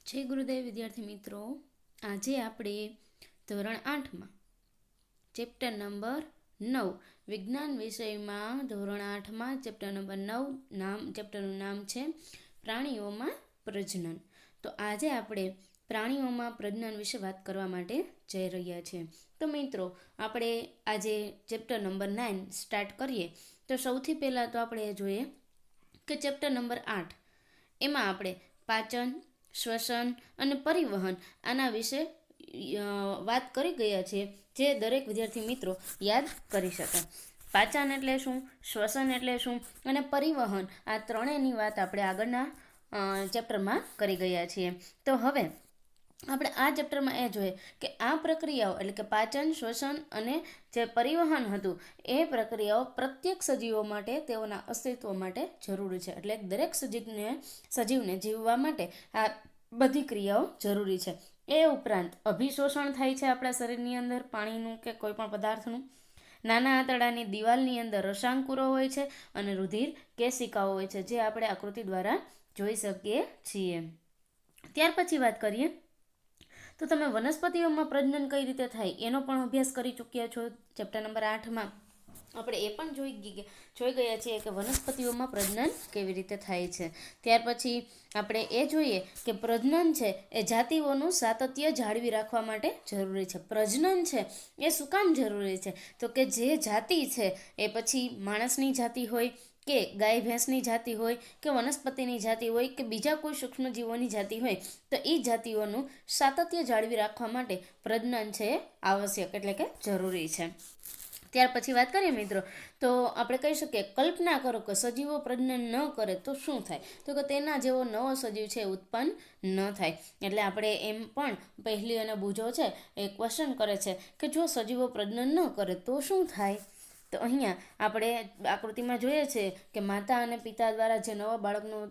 જય ગુરુદેવ વિદ્યાર્થી મિત્રો, આજે આપણે ધોરણ 8માં ચેપ્ટર નંબર 9 વિજ્ઞાન વિષયમાં ધોરણ 8માં ચેપ્ટર નંબર 9 ચેપ્ટરનું નામ છે પ્રાણીઓમાં પ્રજનન. તો આજે આપણે પ્રાણીઓમાં પ્રજનન વિશે વાત કરવા માટે જઈ રહ્યા છીએ. તો મિત્રો, આપણે આજે ચેપ્ટર નંબર 9 સ્ટાર્ટ કરીએ તો સૌથી પહેલાં તો આપણે જોઈએ કે ચેપ્ટર નંબર 8 એમાં આપણે પાચન, શ્વસન અને પરિવહન આના વિશે વાત કરી ગયા છીએ, જે દરેક વિદ્યાર્થી મિત્રો યાદ કરી શકે. પાચન એટલે શું, શ્વસન એટલે શું અને પરિવહન, આ ત્રણેયની વાત આપણે આગળના ચેપ્ટરમાં કરી ગયા છીએ. તો હવે આપણે આ ચેપ્ટરમાં એ જોઈએ કે આ પ્રક્રિયાઓ એટલે કે પાચન, શ્વસન અને જે પરિવહન હતું એ પ્રક્રિયાઓ પ્રત્યેક સજીવો માટે તેઓના અસ્તિત્વ માટે જરૂરી છે. એટલે દરેક સજીવને જીવવા માટે આ બધી ક્રિયાઓ જરૂરી છે. એ ઉપરાંત અભિશોષણ થાય છે આપણા શરીરની અંદર પાણીનું કે કોઈ પણ પદાર્થનું. નાના આંતરડાની દિવાલની અંદર રસાંકુરો હોય છે અને રુધિર કેશિકાઓ હોય છે, જે આપણે આકૃતિ દ્વારા જોઈ શકીએ છીએ. ત્યાર પછી વાત કરીએ તો તમે વનસ્પતિઓમાં પ્રજનન કઈ રીતે થાય એનો પણ અભ્યાસ કરી ચૂક્યા છો. ચેપ્ટર નંબર 8માં આપણે એ પણ જોઈ ગયા છીએ કે વનસ્પતિઓમાં પ્રજનન કેવી રીતે થાય છે. ત્યાર પછી આપણે એ જોઈએ કે પ્રજનન છે એ જાતિઓનું સાતત્ય જાળવી રાખવા માટે જરૂરી છે. પ્રજનન છે એ શું કામ જરૂરી છે? તો કે જે જાતિ છે એ પછી માણસની જાતિ હોય કે ગાય ભેંસની જાતિ હોય કે વનસ્પતિની જાતિ હોય કે બીજા કોઈ સૂક્ષ્મજીવોની જાતિ હોય, તો એ જાતિઓનું સાતત્ય જાળવી રાખવા માટે પ્રજનન છે આવશ્યક એટલે કે જરૂરી છે. ત્યાર પછી વાત કરીએ મિત્રો, તો આપણે કહી શકીએ કલ્પના કરો કે સજીવો પ્રજનન ન કરે તો શું થાય? તો કે તેના જેવો નવો સજીવ છે ઉત્પન્ન ન થાય. એટલે આપણે એમ પણ પહેલી અને બુજો છે એ ક્વેશ્ચન કરે છે કે જો સજીવો પ્રજનન ન કરે તો શું થાય? તો અહીંયા આપણે આકૃતિમાં જોઈએ છે કે માતા અને પિતા દ્વારા જે નવા બાળકનું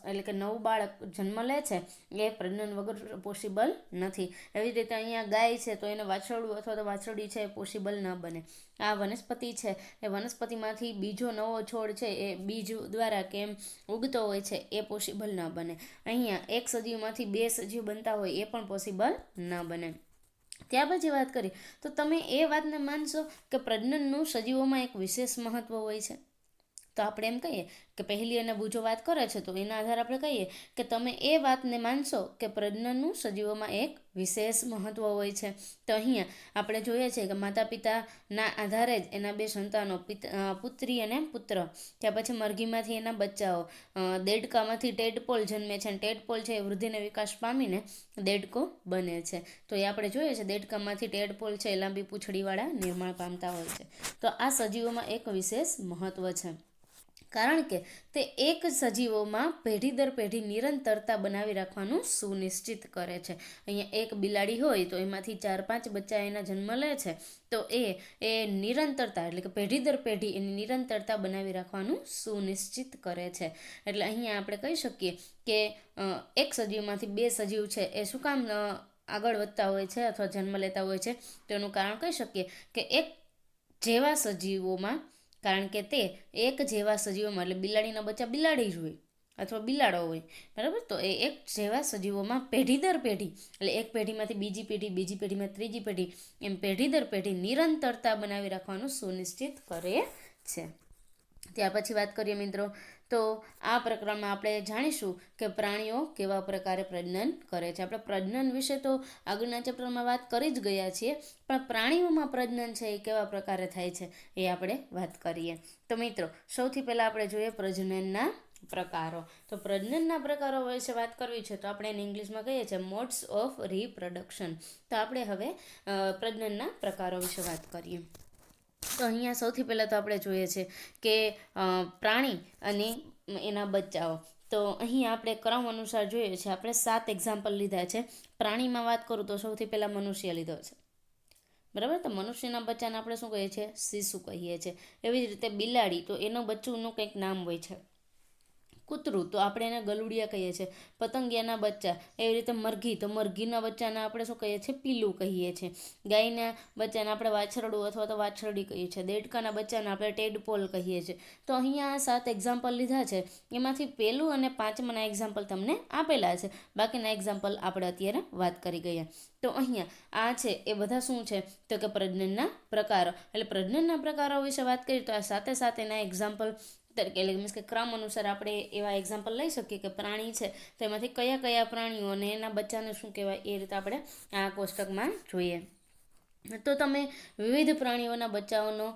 એટલે કે નવું બાળક જન્મ લે છે એ પ્રજનન વગર પોસિબલ નથી. એવી રીતે અહીંયા ગાય છે તો એને વાછરડું અથવા તો વાછરડી છે એ પોસિબલ ન બને. આ વનસ્પતિ છે એ વનસ્પતિમાંથી બીજો નવો છોડ છે એ બીજ દ્વારા કેમ ઉગતો હોય છે એ પોસિબલ ન બને. અહીંયા એક સજીવમાંથી બે સજીવ બનતા હોય એ પણ પોસિબલ ન બને. ત્યાર પછી વાત કરીએ તો તમે એ વાતને માનશો કે પ્રજનનનું સજીવોમાં એક વિશેષ મહત્વ હોય છે? તો આપણે એમ કહીએ કે પહેલી અને બુજો વાત કરે છે તો એના આધારે આપણે કહીએ કે તમે એ વાતને માનશો કે પ્રજનનનું સજીવોમાં એક વિશેષ મહત્વ હોય છે. તો અહીંયા આપણે જોઈએ છે કે માતા પિતાના આધારે જ એના બે સંતાનો પુત્રી અને પુત્ર, ત્યાર પછી મરઘીમાંથી એના બચ્ચાઓ, દેડકામાંથી ટેડપોલ જન્મે છે અને ટેડપોલ છે એ વૃદ્ધિને વિકાસ પામીને દેડકો બને છે. તો એ આપણે જોઈએ છે દેડકામાંથી ટેડપોલ છે એ લાંબી પૂંછડીવાળા નિર્માણ પામતા હોય છે. તો આ સજીવોમાં એક વિશેષ મહત્વ છે, કારણ કે તે એક સજીવોમાં પેઢી દર પેઢી નિરંતરતા બનાવી રાખવાનું સુનિશ્ચિત કરે છે. અહીંયા એક બિલાડી હોય તો એમાંથી 4-5 બચ્ચા એના જન્મ લે છે, તો એ નિરંતરતા એટલે કે પેઢી દર પેઢી એની નિરંતરતા બનાવી રાખવાનું સુનિશ્ચિત કરે છે. એટલે અહીંયા આપણે કહી શકીએ કે એક સજીવમાંથી બે સજીવ છે એ શું કામ આગળ વધતા હોય છે અથવા જન્મ લેતા હોય છે? તેનું કારણ કહી શકીએ કે એક જેવા સજીવોમાં, કારણ કે તે એક જેવા સજીવોમાં એટલે બિલાડીના બચ્ચા બિલાડી જ હોય અથવા બિલાડો હોય, બરાબર? તો એ એક જેવા સજીવોમાં પેઢી દર પેઢી એટલે એક પેઢીમાંથી બીજી પેઢી, બીજી પેઢીમાં ત્રીજી પેઢી, એમ પેઢી દર પેઢી નિરંતરતા બનાવી રાખવાનું સુનિશ્ચિત કરે છે. ત્યાર પછી વાત કરીએ મિત્રો, તો આ પ્રકરણમાં આપણે જાણીશું કે પ્રાણીઓ કેવા પ્રકારે પ્રજનન કરે છે. આપણે પ્રજનન વિશે તો આગળના ચેપ્ટરમાં વાત કરી જ ગયા છીએ, પણ પ્રાણીઓમાં પ્રજનન છે એ કેવા પ્રકારે થાય છે એ આપણે વાત કરીએ. તો મિત્રો, સૌથી પહેલાં આપણે જોઈએ પ્રજનનના પ્રકારો. તો પ્રજનનના પ્રકારો વિશે વાત કરવી છે તો આપણે એને ઇંગ્લિશમાં કહીએ છીએ મોડ્સ ઓફ રિપ્રોડક્શન. તો આપણે હવે પ્રજનનના પ્રકારો વિશે વાત કરીએ. તો અહીંયા સૌથી પહેલાં તો આપણે જોઈએ છે કે પ્રાણી અને એના બચ્ચાઓ. તો અહીં આપણે ક્રમ અનુસાર જોઈએ છે. આપણે 7 એક્ઝામ્પલ લીધા છે. પ્રાણીમાં વાત કરું તો સૌથી પહેલાં મનુષ્ય લીધો છે, બરાબર? તો મનુષ્યના બચ્ચાને આપણે શું કહીએ છીએ? શિશુ કહીએ છીએ. એવી જ રીતે બિલાડી, તો એનું બચ્ચુંનું કંઈક નામ હોય છે, કૂતરું તો આપણે એને ગલુડિયા કહીએ છીએ. પતંગિયાના બચ્ચા, એવી રીતે મરઘી તો મરઘીના બચ્ચાને આપણે શું કહીએ છીએ? પીલું કહીએ છીએ. ગાયના બચ્ચાને આપણે વાછરડું અથવા તો વાછરડી કહીએ છીએ. દેડકાના બચ્ચાને આપણે ટેડપોલ કહીએ છીએ. તો અહીંયા 7 એક્ઝામ્પલ લીધા છે, એમાંથી પહેલું અને 5માના એક્ઝામ્પલ તમને આપેલા છે. બાકીના એક્ઝામ્પલ આપણે અત્યારે વાત કરી ગયા. તો અહીંયા આ છે એ બધા શું છે? તો કે પ્રજનનના પ્રકારો. એટલે પ્રજનનના પ્રકારો વિશે વાત કરીએ તો આ સાથે એના એક્ઝામ્પલ તરીકે, એટલે મીન્સ કે ક્રમ અનુસાર આપણે એવા એક્ઝામ્પલ લઈ શકીએ કે પ્રાણી છે તો એમાંથી કયા કયા પ્રાણીઓ અને એના બચ્ચાને શું કહેવાય, એ રીતે આપણે આ કોષ્ટકમાં જોઈએ. તો તમે વિવિધ પ્રાણીઓના બચ્ચાઓનો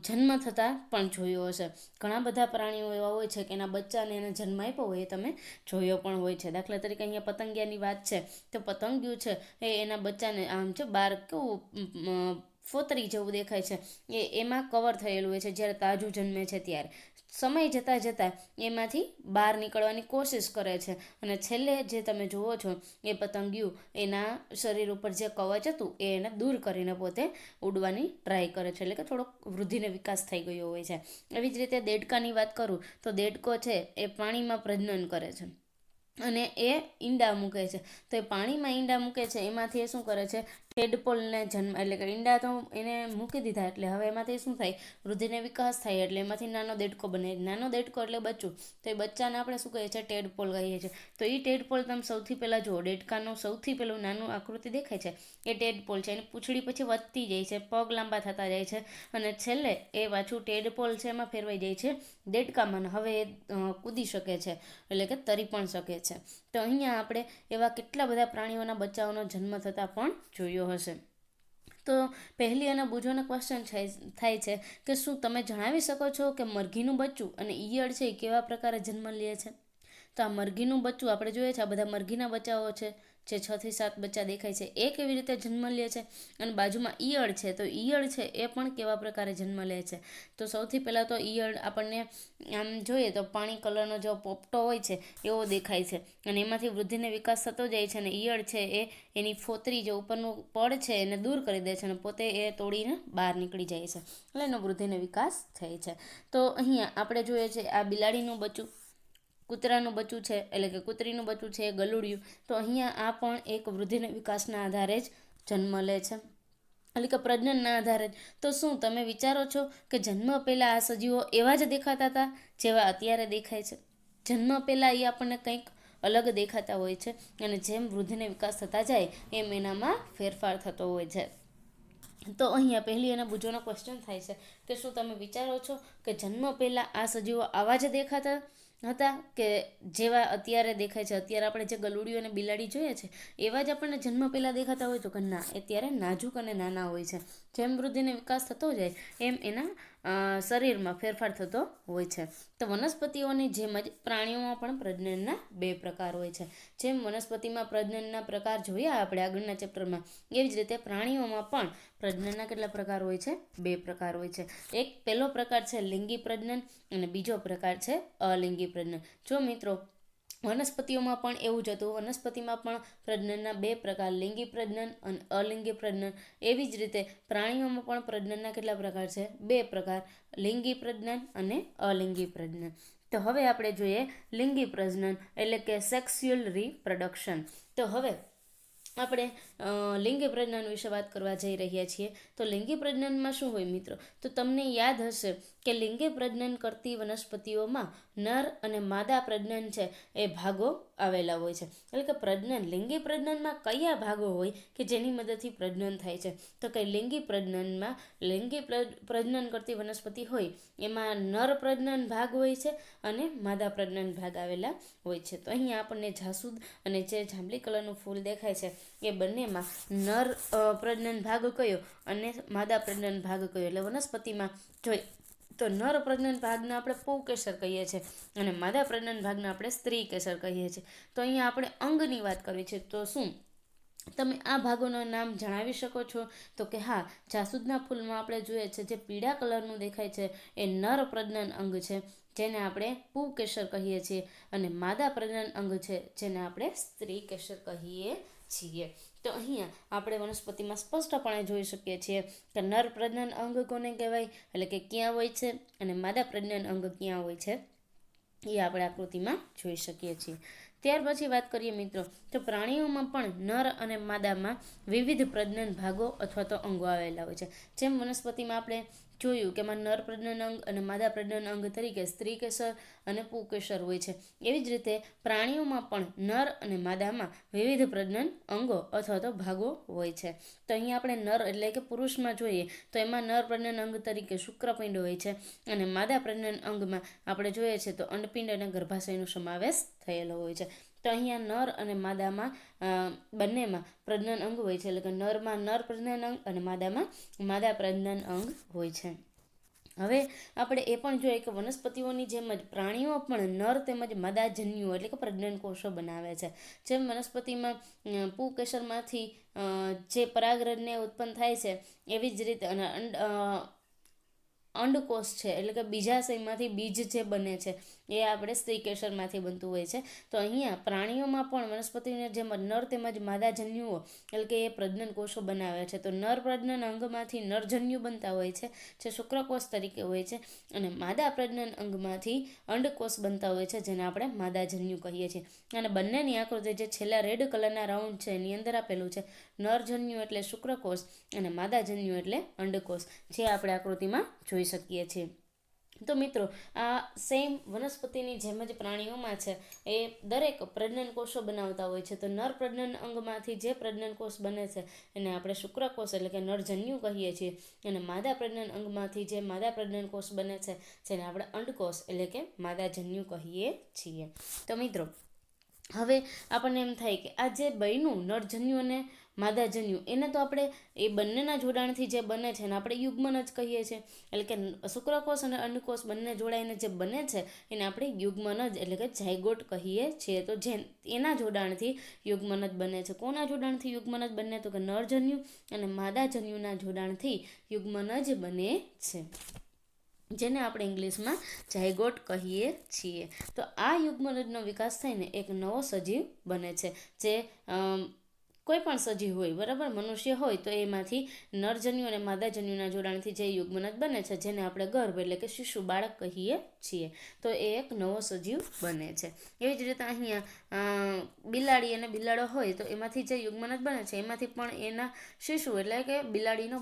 જન્મ થતાં પણ જોયો હશે. ઘણા બધા પ્રાણીઓ એવા હોય છે કે એના બચ્ચાને એને જન્મ આપ્યો હોય એ તમે જોયો પણ હોય છે. દાખલા તરીકે અહીંયા પતંગિયાની વાત છે તો પતંગિયું છે એ એના બચ્ચાને આમ છે બહાર કેવું ફોતરી જેવું દેખાય છે, એમાં કવર થયેલું હોય છે જ્યારે તાજું જન્મે છે ત્યારે. સમય જતાં એમાંથી બહાર નીકળવાની કોશિશ કરે છે અને છેલ્લે જે તમે જુઓ છો એ પતંગિયું એના શરીર ઉપર જે કવચ હતું એ એને દૂર કરીને પોતે ઉડવાની ટ્રાય કરે છે, એટલે કે થોડોક વૃદ્ધિને વિકાસ થઈ ગયો હોય છે. એવી જ રીતે દેડકાની વાત કરું તો દેડકો છે એ પાણીમાં પ્રજનન કરે છે અને એ ઈંડા મૂકે છે. તો એ પાણીમાં ઈંડા મૂકે છે એમાંથી એ શું કરે છે? ટેડપોલને જન્મ, એટલે કે ઈંડા તો એને મૂકી દીધા એટલે હવે એમાંથી શું થાય? વૃદ્ધિને વિકાસ થાય એટલે એમાંથી નાનો દેડકો બને. નાનો દેડકો એટલે બચ્ચું, તો એ બચ્ચાને આપણે શું કહીએ છીએ? ટેડપોલ કહીએ છીએ. તો એ ટેડપોલ તમે સૌથી પહેલાં જુઓ, દેડકાનું સૌથી પહેલું નાનું આકૃતિ દેખાય છે એ ટેડપોલ છે. એની પૂંછડી પછી વધતી જાય છે, પગ લાંબા થતા જાય છે અને છેલ્લે એ પાછું ટેડપોલ છે એમાં ફેરવાઈ જાય છે દેડકામાં. હવે એ કૂદી શકે છે, એટલે કે તરી પણ શકે છે. તો અહીંયા આપણે એવા કેટલા બધા પ્રાણીઓના બચ્ચાઓનો જન્મ થતાં પણ જોયો હશે. તો પહેલી અને બુજોનો ક્વેશ્ચન થાય છે કે શું તમે જણાવી શકો છો કે મરઘીનું બચ્ચું અને ઈયળ છે એ કેવા પ્રકારે જન્મ લે છે? તો આ મરઘીનું બચ્ચું આપણે જોઈએ છે, આ બધા મરઘીના બચ્ચાઓ છે જે 6 થી 7 બચ્ચા દેખાય છે, એ કેવી રીતે જન્મ લે છે? અને બાજુમાં ઈયળ છે, તો ઈયળ છે એ પણ કેવા પ્રકારે જન્મ લે છે? તો સૌથી પહેલાં તો ઈયળ આપણને આમ જોઈએ તો પાણી કલરનો જે પોપટો હોય છે એવો દેખાય છે અને એમાંથી વૃદ્ધિને વિકાસ થતો જાય છે અને ઈયળ છે એ એની ફોતરી જે ઉપરનું પડ છે એને દૂર કરી દે છે અને પોતે એ તોડીને બહાર નીકળી જાય છે, એટલે એનો વૃદ્ધિને વિકાસ થાય છે. તો અહીંયા આપણે જોઈએ છે આ બિલાડીનું બચ્ચું, કૂતરાનું બચ્ચું છે, એટલે કે કૂતરીનું બચ્ચું છે એ ગલુડિયું. તો અહીંયા આ પણ એક વૃદ્ધિને વિકાસના આધારે જ જન્મ લે છે, એટલે કે પ્રજનનના આધારે જ. તો શું તમે વિચારો છો કે જન્મ પહેલાં આ સજીવો એવા જ દેખાતા હતા જેવા અત્યારે દેખાય છે? જન્મ પહેલાં એ આપણને કંઈક અલગ દેખાતા હોય છે અને જેમ વૃદ્ધિને વિકાસ થતા જાય એમ એનામાં ફેરફાર થતો હોય છે. તો અહીંયા પહેલી અને બુજોનો ક્વેશ્ચન થાય છે કે શું તમે વિચારો છો કે જન્મ પહેલાં આ સજીવો આવા જ દેખાતા હતા કે જેવા અત્યારે દેખાય છે? અત્યારે આપણે જે ગલુડિયું અને બિલાડી જોઈએ છે એવા જ આપણને જન્મ પહેલાં દેખાતા હોય? તો કે ના, અત્યારે નાજુક અને નાના હોય છે. જેમ વૃદ્ધિને વિકાસ થતો જાય એમ એના શરીરમાં ફેરફાર થતો હોય છે. તો વનસ્પતિઓની જેમ જ પ્રાણીઓમાં પણ પ્રજનનના 2 પ્રકાર હોય છે. જેમ વનસ્પતિમાં પ્રજનનના પ્રકાર જોયા આપણે આગળના ચેપ્ટરમાં, એવી જ રીતે પ્રાણીઓમાં પણ પ્રજનનના કેટલા પ્રકાર હોય છે? 2 પ્રકાર હોય છે. એક પહેલો પ્રકાર છે લિંગી પ્રજનન અને બીજો પ્રકાર છે અલિંગી પ્રજનન. જો મિત્રો વનસ્પતિઓમાં પણ એવું જ હતું, વનસ્પતિમાં પણ પ્રજનનના 2 પ્રકાર, લિંગી પ્રજનન અને અલિંગી પ્રજનન. એવી જ રીતે પ્રાણીઓમાં પણ પ્રજનનના કેટલા પ્રકાર છે? 2 પ્રકાર, લિંગી પ્રજનન અને અલિંગી પ્રજનન. તો હવે આપણે જોઈએ લિંગી પ્રજનન, એટલે કે સેક્સ્યુઅલ રિપ્રોડક્શન. તો હવે આપણે લિંગી પ્રજનન વિશે વાત કરવા જઈ રહ્યા છીએ. તો લિંગી પ્રજનનમાં શું હોય મિત્રો? તો તમને યાદ હશે કે લિંગી પ્રજનન કરતી વનસ્પતિઓમાં નર અને માદા પ્રજનન છે એ ભાગો આવેલા હોય છે. એટલે કે લિંગી પ્રજનનમાં કયા ભાગો હોય કે જેની મદદથી પ્રજનન થાય છે? તો કે લિંગી પ્રજનનમાં પ્રજનન કરતી વનસ્પતિ હોય એમાં નર પ્રજનન ભાગ હોય છે અને માદા પ્રજનન ભાગ આવેલા હોય છે. તો અહીંયા આપણને જાસૂદ અને જે જાંબલી કલરનું ફૂલ દેખાય છે એ બંનેમાં નર પ્રજનન ભાગ કયો અને માદા પ્રજનન ભાગ કયો? એટલે વનસ્પતિમાં જોઈ તો નર પ્રજનન ભાગને આપણે પુંકેસર કહીએ છીએ અને માદા પ્રજનન ભાગને આપણે સ્ત્રી કેસર કહીએ છીએ. તો અહીંયા આપણે અંગની વાત કરવી છે, તો શું તમે આ ભાગોના નામ જણાવી શકો છો? તો કે હા, જાસૂદના ફૂલમાં આપણે જોઈએ છે જે પીળા કલરનું દેખાય છે એ નર પ્રજનન અંગ છે જેને આપણે પુંકેસર કહીએ છીએ અને માદા પ્રજનન અંગ છે જેને આપણે સ્ત્રી કેસર કહીએ છીએ. તો અહીંયા આપણે વનસ્પતિમાં સ્પષ્ટપણે જોઈ શકીએ છીએ કે નર પ્રજનન અંગ કોને કહેવાય, એટલે કે ક્યાં હોય છે, અને માદા પ્રજનન અંગ ક્યાં હોય છે. એ આપણે આકૃતિમાં જોઈ શકીએ છીએ. ત્યાર પછી વાત કરીએ મિત્રો તો પ્રાણીઓમાં પણ નર અને માદામાં વિવિધ પ્રજનન ભાગો અથવા તો અંગો આવેલા હોય છે. જેમ વનસ્પતિમાં આપણે જોયું કે એમાં નર પ્રજનન અંગ અને માદા પ્રજનન અંગ તરીકે સ્ત્રી કેસર અને પુંકેસર હોય છે. એવી જ રીતે પ્રાણીઓમાં પણ નર અને માદામાં વિવિધ પ્રજનન અંગો અથવા તો ભાગો હોય છે. તો અહીંયા આપણે નર એટલે કે પુરુષમાં જોઈએ તો એમાં નર પ્રજનન અંગ તરીકે શુક્રપિંડ હોય છે અને માદા પ્રજનન અંગમાં આપણે જોઈએ છે તો અંડપિંડ અને ગર્ભાશયનો સમાવેશ થયેલો હોય છે. તો અહીંયા નર અને માદામાં બંનેમાં પ્રજનન અંગ હોય છે, એટલે કે નરમાં નર પ્રજનન અંગ અને માદામાં માદા પ્રજનન અંગ હોય છે. હવે આપણે એ પણ જોઈએ કે વનસ્પતિઓની જેમ જ પ્રાણીઓ પણ નર તેમજ માદાજન્યુઓ એટલે કે પ્રજનન કોષો બનાવે છે. જેમ વનસ્પતિમાં પુંકેસરમાંથી જે પરાગરજને ઉત્પન્ન થાય છે એવી જ રીતે અંડકોષ છે એટલે કે બીજાશયમાંથી બીજ જે બને છે એ આપણે સ્ત્રી કેસરમાંથી બનતું હોય છે. તો અહીંયા પ્રાણીઓમાં પણ વનસ્પતિને જેમ નર તેમજ માદાજન્યુઓ એટલે કે એ પ્રજનન કોષો બનાવે છે. તો નર પ્રજનન અંગમાંથી નરજન્યુ બનતા હોય છે જે શુક્રકોષ તરીકે હોય છે અને માદા પ્રજનન અંગમાંથી અંડકોષ બનતા હોય છે જેને આપણે માદાજન્યુ કહીએ છીએ. અને બંનેની આકૃતિ જે છેલ્લા રેડ કલરના રાઉન્ડ છે એની અંદર આપેલું છે. નરજન્યુ એટલે શુક્રકોષ અને માદાજન્યુ એટલે અંડકોષ, જે આપણે આકૃતિમાં જોઈ શકીએ છીએ. તો મિત્રો આ સેમ વનસ્પતિની જેમ જ પ્રાણીઓમાં છે એ દરેક પ્રજનન કોષો બનાવતા હોય છે. તો નર પ્રજનન અંગમાંથી જે પ્રજનન કોષ બને છે એને આપણે શુક્રકોષ એટલે કે નરજન્યુ કહીએ છીએ અને માદા પ્રજનન અંગમાંથી જે માદા પ્રજનન કોષ બને છે જેને આપણે અંડકોષ એટલે કે માદાજન્યુ કહીએ છીએ. તો મિત્રો હવે આપણને એમ થાય કે આ જે બન્યું નરજન્યુ અને માદાજન્યુ એને તો આપણે એ બંનેના જોડાણથી જે બને છે એને આપણે યુગ્મન જ કહીએ છીએ. એટલે કે શુક્રકોષ અને અંડકોષ બંને જોડાઈને જે બને છે એને આપણે યુગ્મન જ એટલે કે ઝાયગોટ કહીએ છીએ. તો જે એના જોડાણથી યુગ્મન જ બને છે. કોના જોડાણથી યુગ્મન જ બને? તો કે નરજન્યુ અને માદાજન્યુના જોડાણથી યુગ્મન જ બને છે, જેને આપણે ઇંગ્લિશમાં ઝાયગોટ કહીએ છીએ. તો આ યુગ્મનજનો વિકાસ થઈને એક નવો સજીવ બને છે. જે કોઈ પણ સજીવ હોય, બરાબર, મનુષ્ય હોય તો એમાંથી નરજન્યુ અને માદાજન્યુના જોડાણથી જે યુગ્મનજ બને છે જેને આપણે ગર્ભ એટલે કે શિશુ બાળક કહીએ છીએ. તો એ એક નવો સજીવ બને છે. એવી જ રીતે અહીંયા બિલાડી અને બિલાડો હોય તો એમાંથી જે યુગ્મનજ બને છે એમાંથી પણ એના શિશુ એટલે કે બિલાડીનો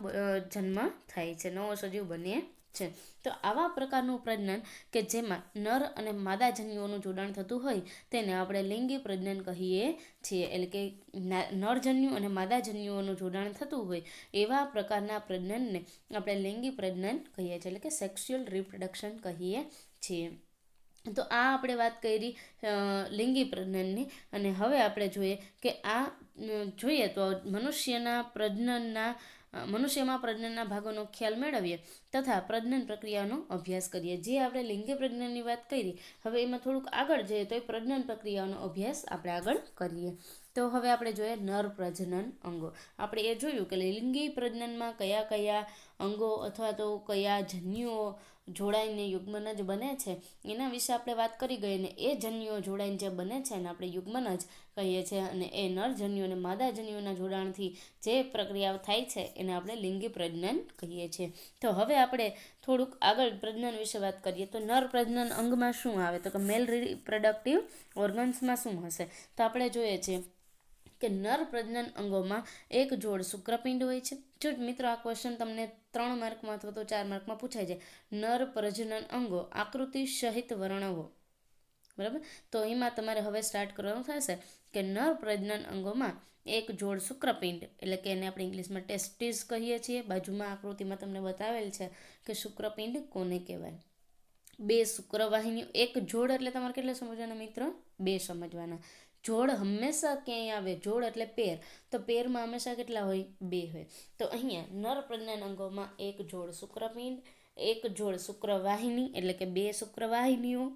જન્મ થાય છે, નવો સજીવ બને છે. તો આવા પ્રકારનું પ્રજનન કે જેમાં નર અને માદાજન્યુઓનું જોડાણ થતું હોય તેને આપણે લિંગી પ્રજનન કહીએ છીએ. એટલે કે નરજન્યુ અને માદાજન્યુઓનું જોડાણ થતું હોય એવા પ્રકારના પ્રજનનને આપણે લિંગી પ્રજનન કહીએ છીએ, એટલે કે સેક્સ્યુઅલ રિપ્રોડક્શન કહીએ છીએ. તો આ આપણે વાત કરી લિંગી પ્રજનનની. અને હવે આપણે જોઈએ કે આ જોઈએ તો મનુષ્યમાં પ્રજનનના ભાગોનો ખ્યાલ મેળવીએ તથા પ્રજનન પ્રક્રિયાનો અભ્યાસ કરીએ. જે આપણે લિંગી પ્રજનનની વાત કરી, હવે એમાં થોડુંક આગળ જઈએ તો એ પ્રજનન પ્રક્રિયાનો અભ્યાસ આપણે આગળ કરીએ. તો હવે આપણે જોઈએ નર પ્રજનન અંગો. આપણે એ જોયું કે લિંગી પ્રજનનમાં કયા કયા અંગો અથવા તો કયા જન્યુઓ જોડાઈને યુગ્મનજ બને છે એના વિશે આપણે વાત કરી ગઈ. ને એ જન્યુઓ જોડાઈને જે બને છે એને આપણે યુગ્મનજ કહીએ છીએ. અને એ નરજન્યુ અને માદાજન્યુના જોડાણથી જે પ્રક્રિયાઓ થાય છે એને આપણે લિંગી પ્રજનન કહીએ છીએ. તો હવે આપણે થોડુંક આગળ પ્રજનન વિશે વાત કરીએ. તો નર પ્રજનન અંગમાં શું આવે? તો કે મેલ રિપ્રોડક્ટિવ ઓર્ગન્સમાં શું હશે? તો આપણે જોઈએ છીએ કે નર પ્રજનન અંગોમાં એક જોડ શુક્રપિંડ હોય છે. જો મિત્રો આ ક્વેશ્ચન તમને 3 માર્કમાં અથવા તો 4 માર્કમાં પૂછાય છે, નર પ્રજનન અંગો આકૃતિ સહિત વર્ણવો, બરાબર. તો એમાં તમારે હવે સ્ટાર્ટ કરવાનું થશે કે નર પ્રજનન અંગોમાં એક જોડ શુક્રપિંડ એટલે કે એને આપણે ઇંગ્લિશમાં ટેસ્ટિસ કહીએ છીએ. બાજુમાં આકૃતિમાં તમને બતાવેલ છે કે શુક્રપિંડ કોને કહેવાય. 2 શુક્રવાહિનીઓ, એક જોડ એટલે તમારે કેટલા સમજવાના મિત્રો? 2 સમજવાના. જોડ હંમેશા ક્યાંય આવે, જોડ એટલે પેર, તો પેરમાં હંમેશા કેટલા હોય? 2 હોય. તો અહીંયા નર પ્રજનન અંગોમાં એક જોડ શુક્રપિંડ, એક જોડ શુક્રવાહિની એટલે કે 2 શુક્રવાહિનીઓ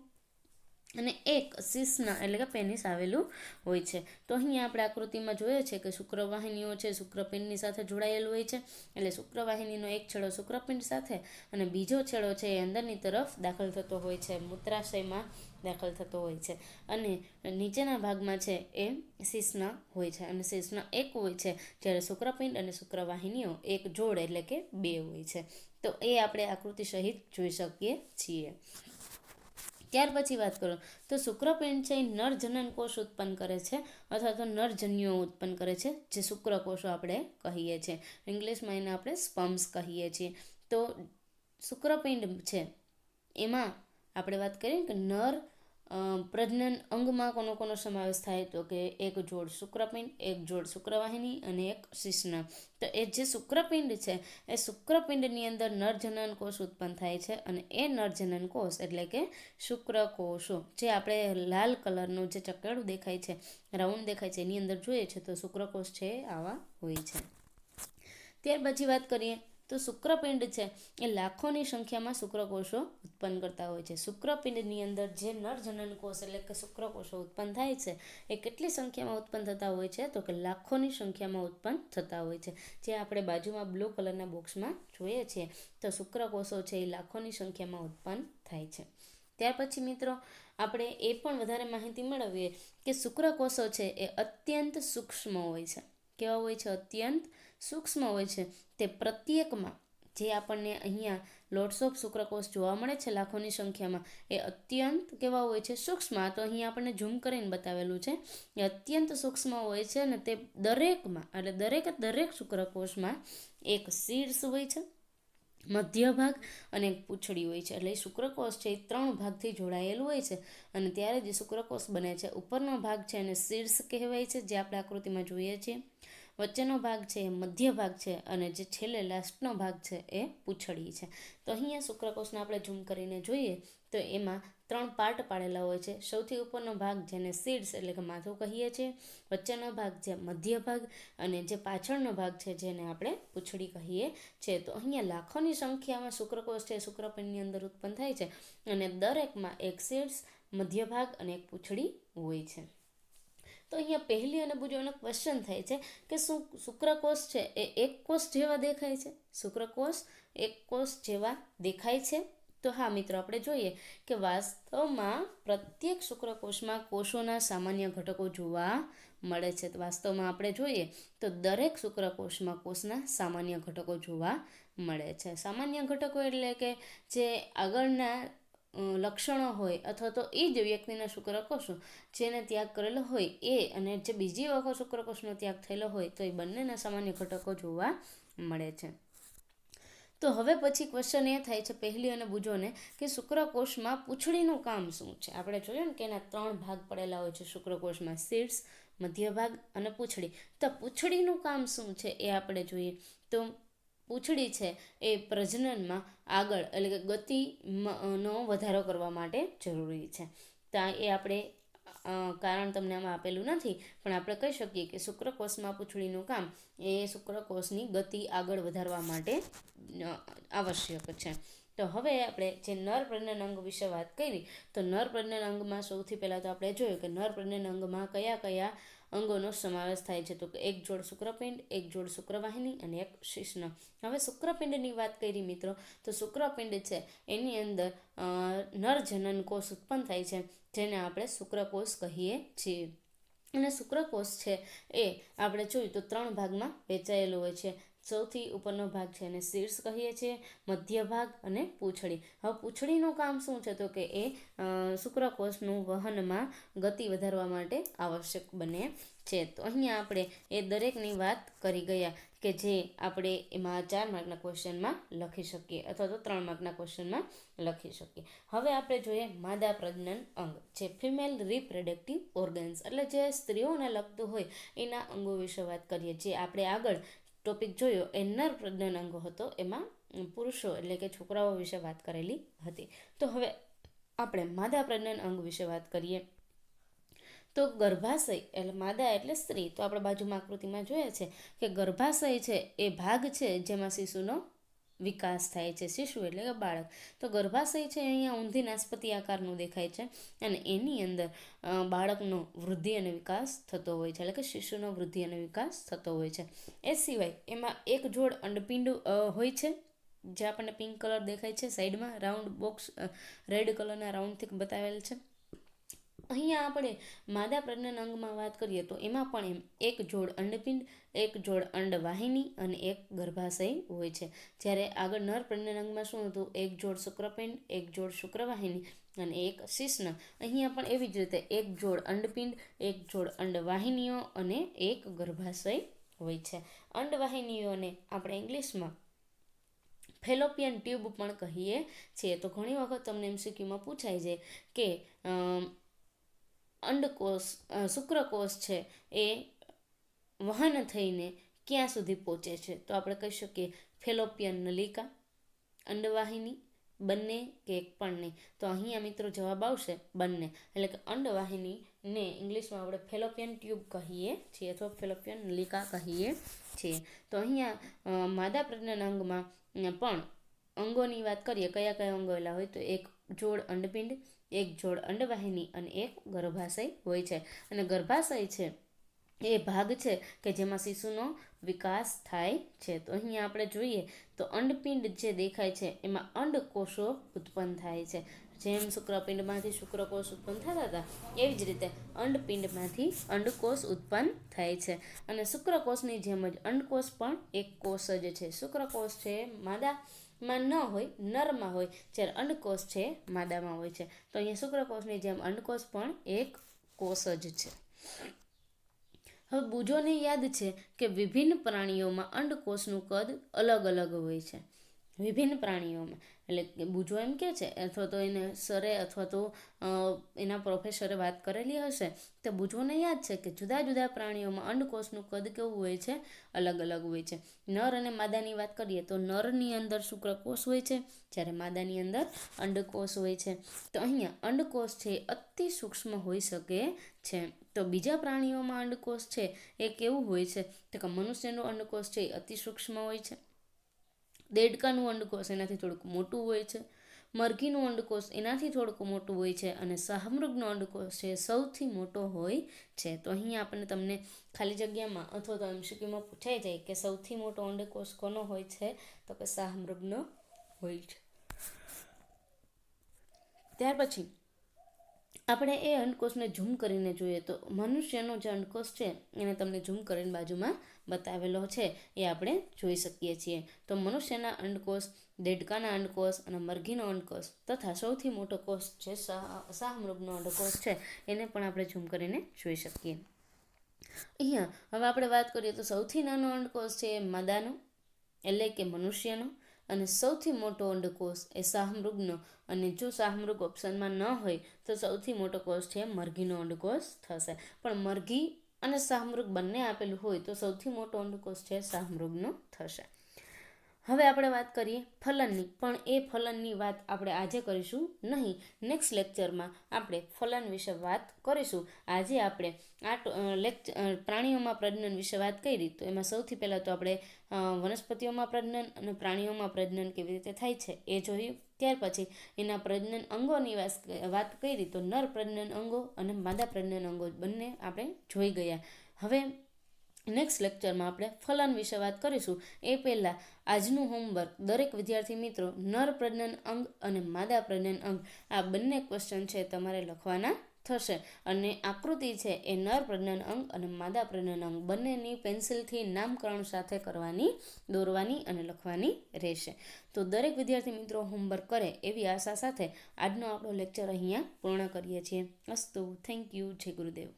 અને એક શિશ્ન એટલે કે પેનિસ આવેલું હોય છે. તો અહીંયા આપણે આકૃતિમાં જોઈએ છે કે શુક્રવાહિનીઓ છે શુક્રપિંડની સાથે જોડાયેલું હોય છે. એટલે શુક્રવાહિનીનો એક છેડો શુક્રપિંડ સાથે અને બીજો છેડો છે એ અંદરની તરફ દાખલ થતો હોય છે, મૂત્રાશયમાં દાખલ થતો હોય છે. અને નીચેના ભાગમાં છે એ શિશ્ન હોય છે અને શિશ્ન એક હોય છે, જ્યારે શુક્રપિંડ અને શુક્રવાહિનીઓ એક જોડ એટલે કે 2 હોય છે. તો એ આપણે આકૃતિ સહિત જોઈ શકીએ છીએ. ત્યાર પછી વાત કરો તો શુક્રપિંડ છે એ નરજનન કોષ ઉત્પન્ન કરે છે અથવા તો નરજન્યુઓ ઉત્પન્ન કરે છે, જે શુક્રકોષો આપણે કહીએ છીએ. ઇંગ્લિશમાં એને આપણે સ્પમ્સ કહીએ છીએ. તો શુક્રપિંડ છે એમાં આપણે વાત કરીએ કે નર પ્રજનન અંગમાં કોનો કોનો સમાવેશ થાય, તો કે એક જોડ શુક્રપિંડ, એક જોડ શુક્રવાહિની અને એક શિશ્ન. તો એ જે શુક્રપિંડ છે એ શુક્રપિંડની અંદર નરજનન કોષ ઉત્પન્ન થાય છે અને એ નરજનન કોષ એટલે કે શુક્રકોષો, જે આપણે લાલ કલરનું જે ચકેડું દેખાય છે, રાઉન્ડ દેખાય છે, એની અંદર જોઈએ છે તો શુક્રકોષ છે આવા હોય છે. ત્યાર પછી વાત કરીએ તો શુક્રપિંડ છે એ લાખોની સંખ્યામાં શુક્રકોષો ઉત્પન્ન કરતા હોય છે. શુક્રપિંડની અંદર જે નરજનન કોષ એટલે કે શુક્રકોષો ઉત્પન્ન થાય છે એ કેટલી સંખ્યામાં ઉત્પન્ન થતા હોય છે, તો કે લાખોની સંખ્યામાં ઉત્પન્ન થતા હોય છે. જે આપણે બાજુમાં બ્લુ કલરના બોક્સમાં જોઈએ છીએ તો શુક્રકોષો છે એ લાખોની સંખ્યામાં ઉત્પન્ન થાય છે. ત્યાર પછી મિત્રો આપણે એ પણ વધારે માહિતી મેળવીએ કે શુક્રકોષો છે એ અત્યંત સૂક્ષ્મ હોય છે. કેવા હોય છે? અત્યંત સૂક્ષ્મ હોય છે. તે પ્રત્યેકમાં જે આપણને અહીંયા લોટ્સ ઓફ શુક્રકોષ જોવા મળે છે લાખોની સંખ્યામાં, એ અત્યંત કેવા હોય છે? સૂક્ષ્મ. તો અહીંયા આપણને ઝૂમ કરીને બતાવેલું છે એ અત્યંત સૂક્ષ્મ હોય છે અને તે દરેકમાં એટલે દરેક શુક્રકોષમાં એક શીર્ષ હોય છે, મધ્ય ભાગ અને એક પૂંછડી હોય છે. એટલે શુક્રકોષ છે એ 3 ભાગથી જોડાયેલું હોય છે અને ત્યારે જે શુક્રકોષ બને છે, ઉપરનો ભાગ છે એને શીર્ષ કહેવાય છે, જે આપણે આકૃતિમાં જોઈએ છીએ. વચ્ચેનો ભાગ છે એ મધ્ય ભાગ છે અને જે છેલ્લે લાસ્ટનો ભાગ છે એ પૂંછડી છે. તો અહીંયા શુક્રકોષને આપણે ઝૂમ કરીને જોઈએ તો એમાં 3 પાર્ટ પાડેલા હોય છે. સૌથી ઉપરનો ભાગ જેને શીર્ષ એટલે કે માથું કહીએ છીએ, વચ્ચેનો ભાગ છે મધ્ય ભાગ અને જે પાછળનો ભાગ છે જેને આપણે પૂંછડી કહીએ છીએ. તો અહીંયા લાખોની સંખ્યામાં શુક્રકોષ છે શુક્રપિંડની અંદર ઉત્પન્ન થાય છે અને દરેકમાં એક શીર્ષ, મધ્ય ભાગ અને એક પૂંછડી હોય છે. તો અહીંયા પહેલી અને બીજો ક્વેશ્ચન થાય છે કે શું શુક્રકોષ છે એ એક કોષ જેવા દેખાય છે? શુક્રકોષ એક કોષ જેવા દેખાય છે? તો હા મિત્રો, આપણે જોઈએ કે વાસ્તવમાં પ્રત્યેક શુક્રકોષમાં કોષોના સામાન્ય ઘટકો જોવા મળે છે. તો વાસ્તવમાં આપણે જોઈએ તો દરેક શુક્રકોષમાં કોષના સામાન્ય ઘટકો જોવા મળે છે. સામાન્ય ઘટકો એટલે કે જે આગળના લક્ષણો હોય અથવા તો એ જ વ્યક્તિના શુક્રકોષો જેને ત્યાગ કરેલો હોય એ અને જે બીજી વખત શુક્રકોષનો ત્યાગ થયેલો હોય તો એ બંનેના સામાન્ય ઘટકો જોવા મળે છે. તો હવે પછી ક્વેશ્ચન એ થાય છે પહેલી અને બીજોને કે શુક્રકોષમાં પૂંછડીનું કામ શું છે? આપણે જોઈએ ને કે એના 3 ભાગ પડેલા હોય છે શુક્રકોષમાં, શીર્ષ, મધ્ય ભાગ અને પૂંછડી. તો પૂંછડીનું કામ શું છે એ આપણે જોઈએ તો પૂંછડી છે એ પ્રજનનમાં આગળ એટલે કે ગતિનો વધારો કરવા માટે જરૂરી છે. ત્યાં એ આપણે કારણ તમને આમાં આપેલું નથી, પણ આપણે કહી શકીએ કે શુક્રકોષમાં પૂંછડીનું કામ એ શુક્રકોષની ગતિ આગળ વધારવા માટે આવશ્યક છે. તો હવે આપણે જે નર પ્રજનન અંગ વિશે વાત કરી તો નર પ્રજનન અંગમાં સૌથી પહેલાં તો આપણે જોયું કે નર પ્રજનન અંગમાં કયા કયા અંગોનો સમાવેશ થાય છે. તો એક જોડ શુક્રપિંડ, એક જોડ શુક્રવાહિની અને એક શિશ્ન. હવે શુક્રપિંડની વાત કરી મિત્રો તો શુક્રપિંડ છે એની અંદર નરજનન કોષ ઉત્પન્ન થાય છે જેને આપણે શુક્રકોષ કહીએ છીએ. અને શુક્રકોષ છે એ આપણે જોયું તો 3 ભાગમાં વહેંચાયેલો હોય છે. સૌથી ઉપરનો ભાગ છે એને શીર્ષ કહીએ છીએ, મધ્ય ભાગ અને પૂંછડી. હવે પૂંછડીનું કામ શું છે? તો કે એ શુક્રકોષનું વહનમાં ગતિ વધારવા માટે આવશ્યક બને છે. તો અહીંયા આપણે એ દરેકની વાત કરી ગયા કે જે આપણે એમાં 4 માર્કના ક્વેશ્ચનમાં લખી શકીએ અથવા તો 3 માર્કના ક્વેશ્ચનમાં લખી શકીએ. હવે આપણે જોઈએ માદા પ્રજનન અંગ, જે ફિમેલ રિપ્રોડક્ટિવ ઓર્ગન્સ એટલે જે સ્ત્રીઓને લગતું હોય એના અંગો વિશે વાત કરીએ. જે આપણે આગળ ટોપિક જોયો એ નર પ્રજનન અંગ હતો, એમાં પુરુષો એટલે કે છોકરાઓ વિશે વાત કરેલી હતી. તો હવે આપણે માદા પ્રજનન અંગ વિશે વાત કરીએ તો ગર્ભાશય એટલે માદા એટલે સ્ત્રી. તો આપણે બાજુમાં આકૃતિમાં જોઈએ છે કે ગર્ભાશય છે એ ભાગ છે જેમાં શિશુનો વિકાસ થાય છે. શિશુ એટલે કે બાળક. તો ગર્ભાશય છે અહીંયા ઊંધી નાસપતિ આકારનું દેખાય છે અને એની અંદર બાળકનો વૃદ્ધિ અને વિકાસ થતો હોય છે, એટલે કે શિશુનો વૃદ્ધિ અને વિકાસ થતો હોય છે. એ સિવાય એમાં એક જોડ અંડપિંડ હોય છે, જે આપણને પિંક કલર દેખાય છે સાઈડમાં, રાઉન્ડ બોક્સ રેડ કલરના રાઉન્ડથી બતાવેલ છે. અહીંયા આપણે માદા પ્રજનન અંગમાં વાત કરીએ તો એમાં પણ એમ એક જોડ અંડપિંડ, એક જોડ અંડવાહિની અને એક ગર્ભાશય હોય છે. જ્યારે આગળ નર પ્રજનન અંગમાં શું હતું? એક જોડ શુક્રપિંડ, એક જોડ શુક્રવાહિની અને એક શિશ્ન. અહીંયા પણ એવી જ રીતે એક જોડ અંડપિંડ, એક જોડ અંડવાહિનીઓ અને એક ગર્ભાશય હોય છે. અંડવાહિનીઓને આપણે ઇંગ્લિશમાં ફેલોપિયન ટ્યુબ પણ કહીએ છીએ. તો ઘણી વખત તમને MCQમાં પૂછાય છે કે અંડકોષ શુક્રકોષ છે એ વહન થઈને ક્યાં સુધી પહોંચે છે? તો આપણે કહી શકીએ ફેલોપિયન નલિકા, અંડવાહિની, બંને કે એક પણ નહીં. તો અહીંયા મિત્રો જવાબ આવશે બંને. એટલે કે અંડવાહિનીને ઇંગ્લિશમાં આપણે ફેલોપિયન ટ્યુબ કહીએ છીએ અથવા ફેલોપિયન નલિકા કહીએ છીએ. તો અહીંયા માદા પ્રજનન અંગમાં પણ અંગોની વાત કરીએ, કયા કયા અંગો એલા હોય? તો એક જોડ અંડપિંડ, એક જોડ અંડવાહિની અને એક ગર્ભાશય હોય છે. અને ગર્ભાશય છે એ ભાગ છે કે જેમાં શિશુનો વિકાસ થાય છે. તો અહીંયા આપણે જોઈએ તો અંડપિંડ જે દેખાય છે એમાં અંડકોષો ઉત્પન્ન થાય છે. જેમ શુક્રપિંડમાંથી શુક્રકોષ ઉત્પન્ન થતા હતા એવી જ રીતે અંડપિંડમાંથી અંડકોષ ઉત્પન્ન થાય છે. અને શુક્રકોષની જેમ જ અંડકોષ પણ એક કોષ જ છે. શુક્રકોષ છે માદામાં ન હોય, નરમાં હોય, જ્યારે અંડકોષ છે માદામાં હોય છે. તો અહીંયા શુક્રકોષની જેમ અંડકોષ પણ એક કોષ જ છે. હવે બુજોને યાદ છે કે વિભિન્ન પ્રાણીઓમાં અંડકોષનું કદ અલગ અલગ હોય છે. વિભિન્ન પ્રાણીઓમાં એટલે કે બુજો એમ કે છે, અથવા તો એને સરે અથવા તો એના પ્રોફેસરે વાત કરેલી હશે, તો બુજોને યાદ છે કે જુદા જુદા પ્રાણીઓમાં અંડકોષનું કદ કેવું હોય છે? અલગ અલગ હોય છે. નર અને માદાની વાત કરીએ તો નરની અંદર શુક્રકોષ હોય છે, જ્યારે માદાની અંદર અંડકોષ હોય છે. તો અહીંયા અંડકોષ છે અતિ સૂક્ષ્મ હોઈ શકે છે. તો બીજા પ્રાણીઓમાં અંડકોષ છે એ કેવું હોય છે? તો કે મનુષ્યનું અંડકોષ છે એ અતિ સૂક્ષ્મ હોય છે. દેડકાનું અંડકોષ એનાથી થોડુંક મોટું હોય છે. મરઘીનું અંડકોષ એનાથી થોડુંક મોટું હોય છે. અને શાહમૃગનો અંડકોષ છે સૌથી મોટો હોય છે. તો અહીંયા આપણને તમને ખાલી જગ્યામાં અથવા તો MCQમાં પૂછાઈ જાય કે સૌથી મોટો અંડકોષ કોનો હોય છે? તો કે શાહમૃગનો હોય છે. ત્યાર પછી આપણે એ અંડકોષને ઝૂમ કરીને જોઈએ તો મનુષ્યનો જે અંડકોષ છે એને તમને ઝૂમ કરીને બાજુમાં બતાવેલો છે એ આપણે જોઈ શકીએ છીએ. તો મનુષ્યના અંડકોષ, દેડકાના અંડકોષ અને મરઘીનો અંડકોષ તથા સૌથી મોટો કોષ જે શાહમૃગનો અંડકોષ છે એને પણ આપણે ઝૂમ કરીને જોઈ શકીએ. અહીંયા હવે આપણે વાત કરીએ તો સૌથી નાનો અંડકોષ છે એ માદાનો એટલે કે મનુષ્યનો, અને સૌથી મોટો અંડકોષ એ શાહમૃગનો. અને જો શાહમૃગ ઓપ્શનમાં ન હોય તો સૌથી મોટો કોષ છે મરઘીનો અંડકોષ થશે. પણ મરઘી અને શાહમૃગ બંને આપેલું હોય તો સૌથી મોટો અંડકોષ છે શાહમૃગનો થશે. હવે આપણે વાત કરીએ ફલનની, પણ એ ફલનની વાત આપણે આજે કરીશું નહીં. નેક્સ્ટ લેક્ચરમાં આપણે ફલન વિશે વાત કરીશું. આજે આપણે પ્રાણીઓમાં પ્રજનન વિશે વાત કરી, તો એમાં સૌથી પહેલાં તો આપણે વનસ્પતિઓમાં પ્રજનન અને પ્રાણીઓમાં પ્રજનન કેવી રીતે થાય છે એ જોયું. ત્યાર પછી એના પ્રજનન અંગોની વાત કરી, તો નર પ્રજનન અંગો અને માદા પ્રજનન અંગો બંને આપણે જોઈ ગયા. હવે નેક્સ્ટ લેક્ચરમાં આપણે ફલન વિશે વાત કરીશું. એ પહેલાં આજનું હોમવર્ક દરેક વિદ્યાર્થી મિત્રો નર પ્રજનન અંગ અને માદા પ્રજનન અંગ આ બંને ક્વેશ્ચન છે તમારે લખવાના થશે. અને આકૃતિ છે એ નર પ્રજનન અંગ અને માદા પ્રજનન અંગ બંનેની પેન્સિલથી નામકરણ સાથે દોરવાની અને લખવાની રહેશે. તો દરેક વિદ્યાર્થી મિત્રો હોમવર્ક કરે એવી આશા સાથે આજનો આપણો લેક્ચર અહીંયા પૂર્ણ કરીએ છીએ. અસ્તુ. Thank you. જય ગુરુદેવ.